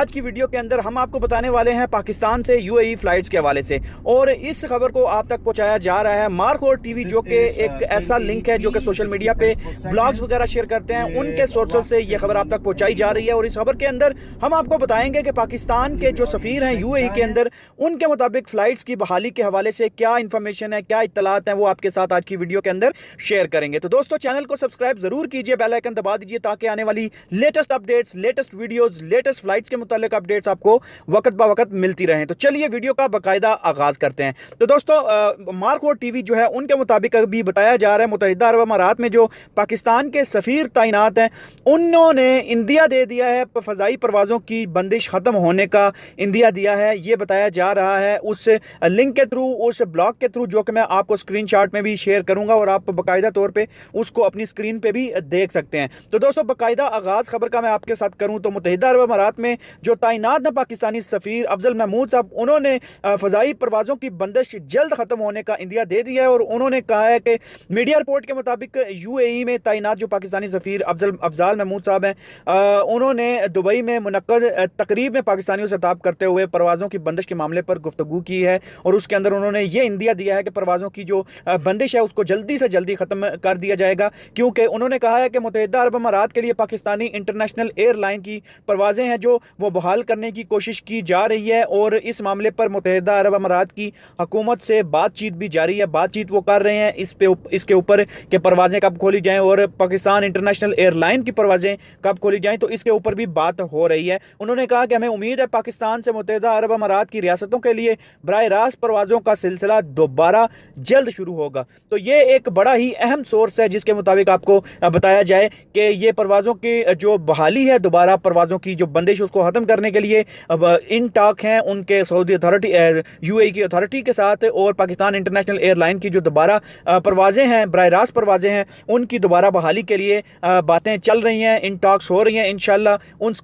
आज की वीडियो के अंदर हम आपको बताने वाले हैं पाकिस्तान से यूएई फ्लाइट्स के हवाले से, और इस खबर को आप तक पहुंचाया जा रहा है मारखोर टीवी, जो कि एक ऐसा लिंक है जो कि सोशल मीडिया पे ब्लॉग्स वगैरह शेयर करते हैं, उनके सोर्सेज से ये खबर आप तक पहुंचाई जा रही है। और इस खबर के अंदर हम आपको बताएंगे कि पाकिस्तान के जो सफ़ीर हैं यूएई के अंदर, उनके मुताबिक फ़्लाइट्स की बहाली के हवाले से क्या इन्फॉर्मेशन है, क्या इत्तलात हैं, वो आपके साथ आज की वीडियो के अंदर शेयर करेंगे। तो दोस्तों, चैनल को सब्सक्राइब जरूर कीजिए, बेल आइकन दबा दीजिए ताकि आने वाली latest updates, latest videos, latest flights के मुतालिक अपडेट्स आपको वक्त ब वक्त मिलती रहें। तो चलिए वीडियो का बाकायदा आगाज करते हैं। तो दोस्तों, मारखोर टीवी जो है उनके मुताबिक अभी बताया जा रहा है मुत्तहिदा अरब अमारात में जो पाकिस्तान के सफ़ीर तैनात हैं, उन्होंने इंदिया दे दिया है, फ़ज़ाई परवाज़ों की बंदिश ख़त्म होने का इंदिया दिया है। ये बताया जा रहा है उस लिंक के थ्रू, उस ब्लॉग के थ्रू, जो कि मैं आपको स्क्रीनशॉट में भी शेयर करूंगा और आप बाकायदा तौर पे उसको अपनी स्क्रीन पे भी देख सकते हैं। तो दोस्तों, बाकायदा आगाज़ खबर का मैं आपके साथ करूं तो मुत्तहिदा अरब अमारात में जो तैनात है पाकिस्तानी सफ़ीर अफजल महमूद साहब, उन्होंने फ़ज़ाई परवाज़ों की बंदिश जल्द ख़त्म होने का इंदिया दे दिया है। और उन्होंने कहा है कि मीडिया रिपोर्ट के मुताबिक यूएई में तैनात जो पाकिस्तानी सफ़ीर अफजल महमूद साहब हैं, उन्होंने दुबई में मुनक्कद तकरीब में पाकिस्तानियों से खिताब करते हुए परवाज़ों की बंदिश के मामले पर गुफ्तगू की है। और उसके अंदर उन्होंने ये इंदिया दिया है कि परवाज़ों की जो बंदिश है उसको जल्दी से जल्दी ख़त्म कर दिया जाएगा, क्योंकि उन्होंने कहा है कि मुत्तहिदा अरब अमारात के लिए पाकिस्तानी इंटरनेशनल एयरलाइन की परवाज़ें हैं जो वो बहाल करने की कोशिश की जा रही है। और इस मामले पर मुत्तहिदा अरब अमारात की हुकूमत से बातचीत भी जारी है, बातचीत वो कर रहे हैं इसके ऊपर कि परवाज़ें कब खोली जाएँ और पाकिस्तान इंटरनेशनल एयरलाइन की परवाज़ें कब खोली जाएँ, तो इसके ऊपर भी बात हो रही है। उन्होंने कहा कि हमें उम्मीद है पाकिस्तान से मुत्तहिदा अरब अमारात की रियासतों के लिए बराह रास्त परवाज़ों का सिलसिला दोबारा जल्द शुरू होगा। तो ये एक बड़ा ही अहम सोर्स है जिसके मुताबिक आपको बताया जाए कि ये परवाज़ों की जो बहाली है, दोबारा परवाज़ों की जो बंदिश उसको ख़त्म करने के लिए इन टॉक हैं उनके सऊदी अथॉरिटी, यूएई की अथॉरिटी के साथ, और पाकिस्तान इंटरनेशनल एयरलाइन की जो दोबारा परवाज़ें हैं, बराह रास्त परवाज़ें हैं, उनकी दोबारा बहाली के लिए बातें चल रही हैं, इन टॉक्स हो रही हैं। इंशाल्लाह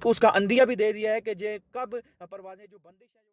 उसका अंदिया भी दे दिया है कि कब परवाज़ें जो बंदिश है।